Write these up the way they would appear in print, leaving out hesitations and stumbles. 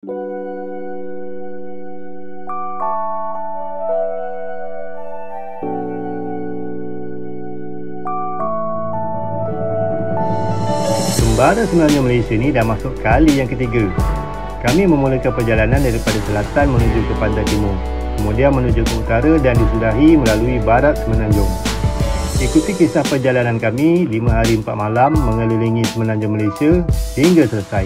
Sembara Semenanjung Malaysia ni dah masuk kali yang ketiga. Kami memulakan perjalanan daripada selatan menuju ke pantai timur, kemudian menuju ke utara dan disudahi melalui barat Semenanjung. Ikuti kisah perjalanan kami 5 hari 4 malam mengelilingi Semenanjung Malaysia hingga selesai.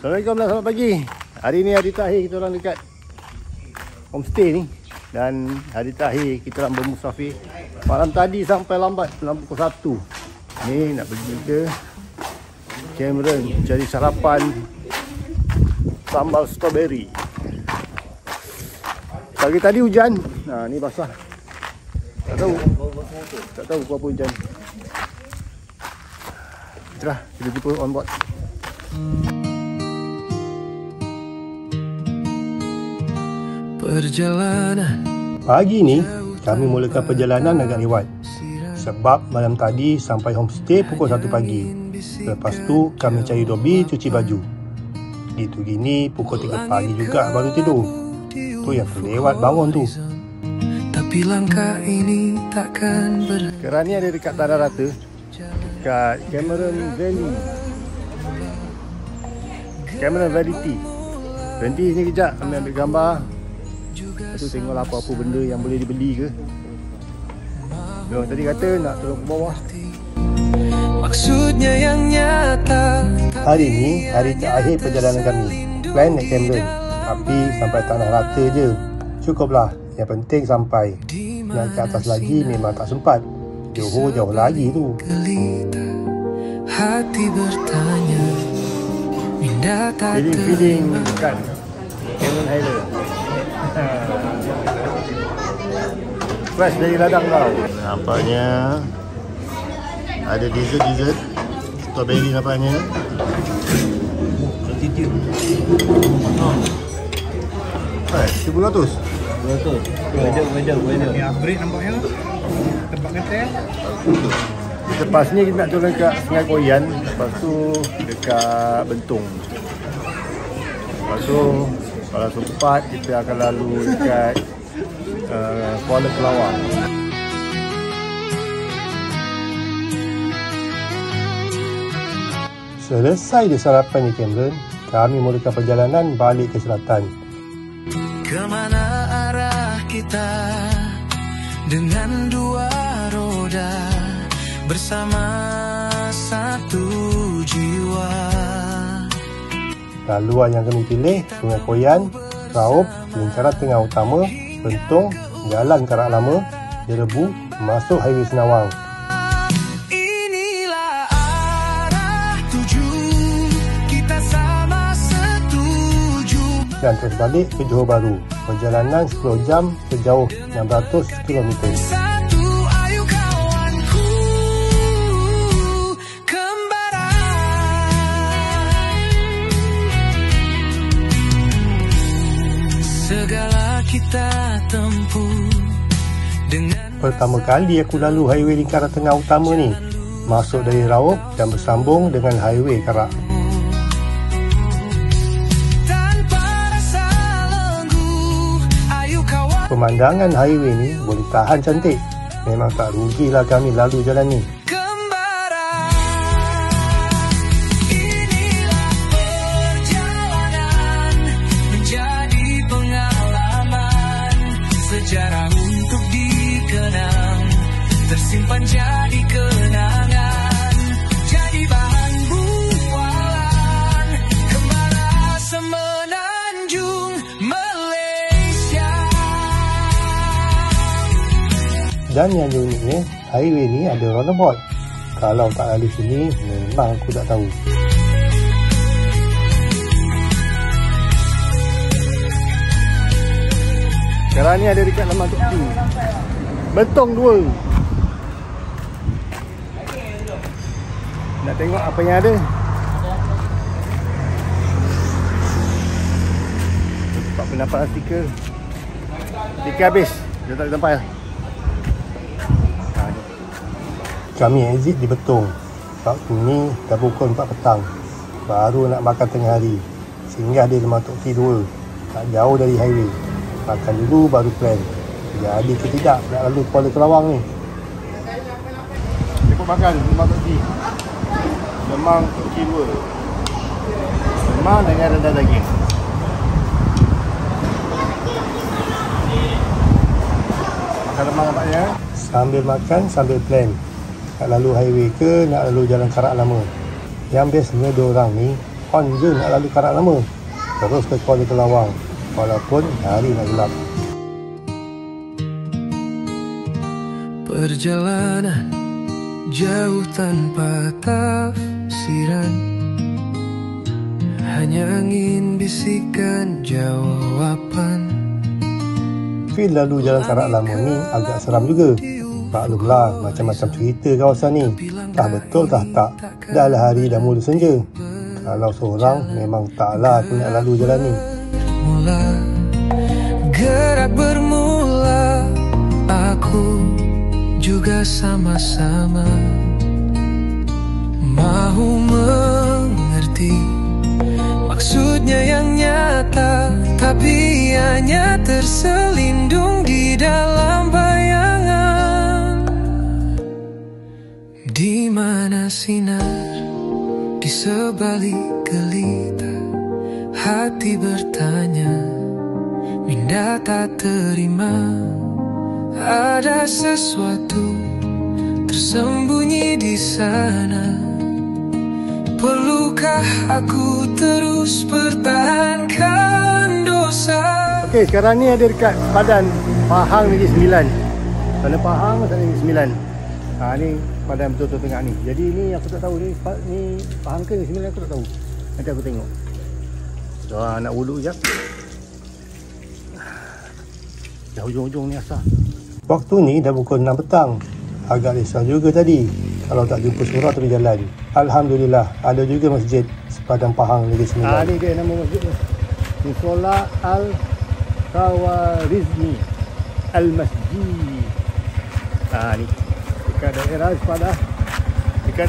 Assalamualaikum dan selamat pagi. Hari ni hari terakhir kita orang dekat homestay ni, dan hari terakhir kita orang bermusafir. Malam tadi sampai lambat dalam pukul 1. Ni nak pergi ke Cameron cari sarapan sambal strawberry. Pagi tadi hujan. Nah, ni basah. Tak tahu apa hujan. Itulah, kita jumpa on board. Perjalanan Pagi ni kami mulakan perjalanan agak lewat sebab malam tadi sampai homestay pukul 1 pagi. Lepas tu kami cari dobi cuci baju. Gitu gini pukul 3 pagi juga baru tidur. Tu yang terlewat bangun tu. Tapi langkah ini takkan Sekarang ni ada dekat Tanah Rata, dekat Cameron Valley. Cameron Valley Tea. Berhenti sini kejap, ambil gambar. Lepas tu tengoklah apa-apa benda yang boleh dibeli ke. Diorang tadi kata nak turun ke bawah. maksudnya yang nyata. Hari ni hari terakhir perjalanan kami. Plan naik Cameron, tapi sampai Tanah Rata je. Cukuplah, yang penting sampai. Nak ke atas lagi memang tak sempat. Johor jauh lagi tu. Hati bertanya, minda tak Feeling kan Cameron Highland. Fresh dari ladang tau. Nampaknya ada dessert strawberry nampaknya. Substitute. $1,200. Weather. Ni upgrade nampaknya. Tempat ngetel. Lepas ni kita nak turun dekat Sungai Koyan. Lepas tu dekat Bentong. Lepas tu kalau sempat kita akan lalu dekat Kuala Kelawar. Selesai di sarapan di Cameron, kami mulakan perjalanan balik ke selatan. Kemana arah kita dengan dua roda bersama satu jiwa. Laluan yang kami pilih Sungai Koyan, Raub, lingkaran tengah utama, Bentong, Jalan Karak Lama, Jerebu, masuk Highway Senawang. Inilah arah tuju, kita sama setuju. Dan terus balik ke Johor Bahru. Perjalanan 10 jam sejauh 600 km. Satu ayu kawanku, kembaran. Segala kita tempuh dengan Pertama kali aku lalu highway lingkaran tengah utama ni. Masuk dari Raub dan bersambung dengan highway Karak. Pemandangan highway ni boleh tahan cantik. Memang tak rugilah kami lalu jalan ni. Inilah perjalanan menjadi pengalaman, sejarah untuk dikenang, tersimpan jadi kenangan, jadi bahan bualan kembali Semenanjung Malaysia. Dan yang uniknya, highway ni ada roundabout. Kalau tak lalu sini, memang aku tak tahu. Sekarang ni ada dekat Lemah Tok Ti. Betong 2. Nak tengok apa yang ada. Cepat pun dapat stiker. Stiker habis. Dia tak sampai. Kami exit di Betong. Waktu ni dah pukul 4 petang. Baru nak makan tengah hari. Singgah di Lemah Tok Ti 2. Tak jauh dari highway. Makan dulu baru plan. Jadi ke tidak nak lalu Kuala Kelawang ni. Cepat makan Lemah Tok Ti. Lemang Tok Ti 2. Lemang dengan rendah daging. Makan lemang nampaknya. Sambil makan, sambil plan. Nak lalu highway ke nak lalu jalan Karak Lama. Yang biasanya diorang ni on je nak lalu Karak Lama. Terus ke Kuala Kelawang. Walaupun hari nak gelap. Perjalanan jauh tanpa tafsiran, hanya angin bisikan jawaban. Feel lalu jalan Karak Lama ni agak seram juga. Maklumlah macam-macam cerita kawasan ni. Tah betul tah tak. Dah lah hari dah mula senja. Kalau seorang memang taklah aku nak lalu jalan ni. Mula gerak bermula, aku juga sama-sama mahu mengerti maksudnya yang nyata, tapi hanya terselindung di dalam bayangan, di mana sinar di sebalik gelita. Hati bertanya, minda tak terima. Ada sesuatu tersembunyi di sana. Perlukah aku terus pertahankan dosa? Okey, sekarang ni ada dekat Padan Pahang Negeri Sembilan. Sana Pahang, sana Negeri Sembilan. Ni Padan betul-betul tengah ni. Jadi ni aku tak tahu ni Pahang ke Negeri Sembilan, aku tak tahu. Nanti aku tengok. Nak wuduk sekejap. Dah hujung-hujung ni asal. Waktu ni dah pukul 6 petang. Agak risau juga tadi kalau tak jumpa surau tepi jalan. Alhamdulillah ada juga masjid sepadan Pahang Negeri Sembilan. Ni dia nama masjid ni. Musola Al-Khawarizmi Al-Masjid. Ni dekat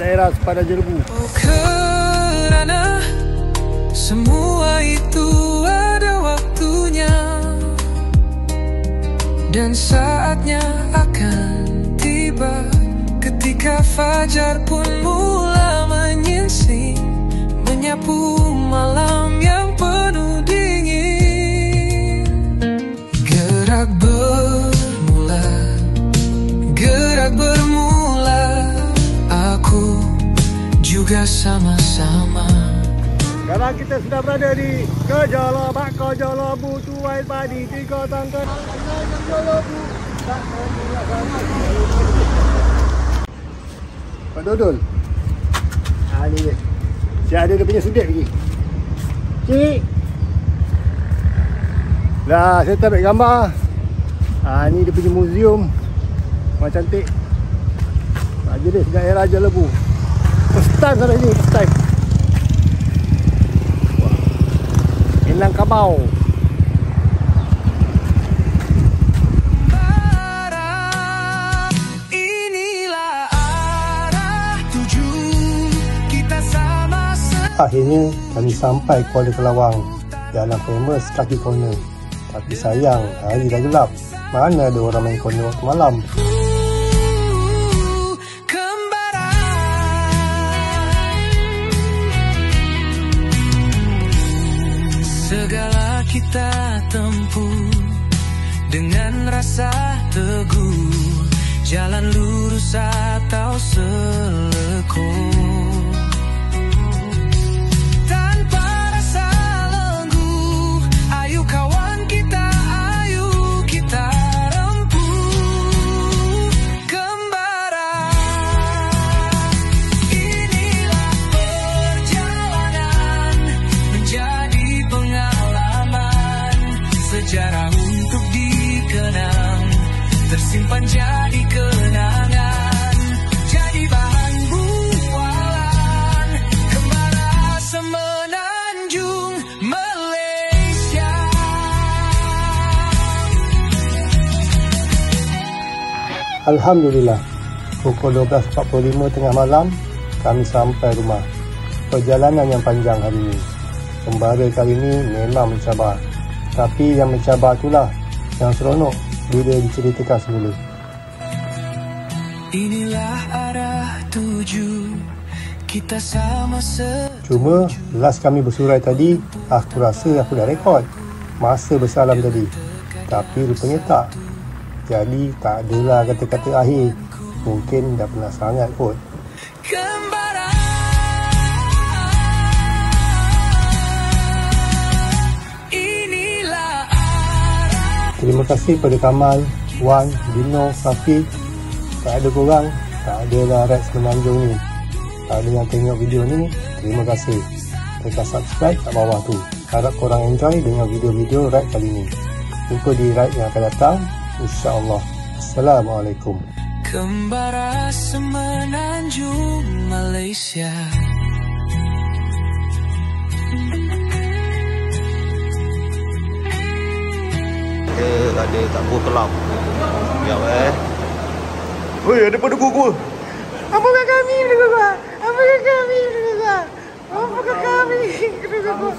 daerah sepadan Jerebu. Kerana semua itu ada waktunya, dan saatnya akan tiba ketika fajar pun mula menyingsing, menyapu malam yang penuh dingin. Gerak bermula, aku juga sama-sama. Sekarang kita sudah berada di Kejala Bak Kejala Bu Tuai Padi 3 Tangkan Kejala Bu. Pak Dodol. Ni dia. Dia ada dia punya sudut lagi. Cik. Dah, saya tak ambil gambar. Ni dia punya museum. Macam cantik. Majlis daerah Jelebu. First time sampai sini, first time. Minangkabau. Akhirnya kami sampai Kuala Kelawang, jalan famous kaki corner. Tapi sayang, hari dah gelap. Mana ada orang main corner waktu malam. Segala kita tempuh dengan rasa teguh, jalan lurus atau selekor. jadi kenangan, jadi bahan bualan, kembali semenanjung Malaysia. Alhamdulillah, pukul 12.45 tengah malam, kami sampai rumah. Perjalanan yang panjang hari ini. Kembara kali ini memang mencabar. Tapi yang mencabar itulah yang seronok bila diceritakan semula. Inilah arah tuju, kita sama Cuma last kami bersurai tadi, aku rasa aku dah rekod masa bersalam tadi. Tapi rupanya tak. Jadi tak adalah kata-kata akhir. Mungkin dah pernah sangat kot. kembara. Inilah arah. Terima kasih kepada Kamal, Wan, Dino, Safi. Tak ada korang, tak adalah Ride Semenanjung ni. Tak ada yang tengok video ni, terima kasih. Tekan subscribe kat bawah tu. Harap korang enjoy dengan video-video ride kali ni. Jumpa di ride yang akan datang, insya-Allah. Assalamualaikum. Kembara semenanjung Malaysia. Ada kat buah kelam. Ya Woi, ada pada gua. Apakah kami berdua gua? Apakah kami berdua gua? Apakah kami berdua gua?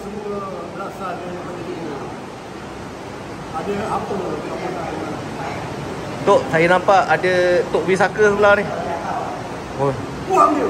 Ada apa? Tok, saya nampak ada Tok Bisaka sebelah ni. Oh. Buang dia.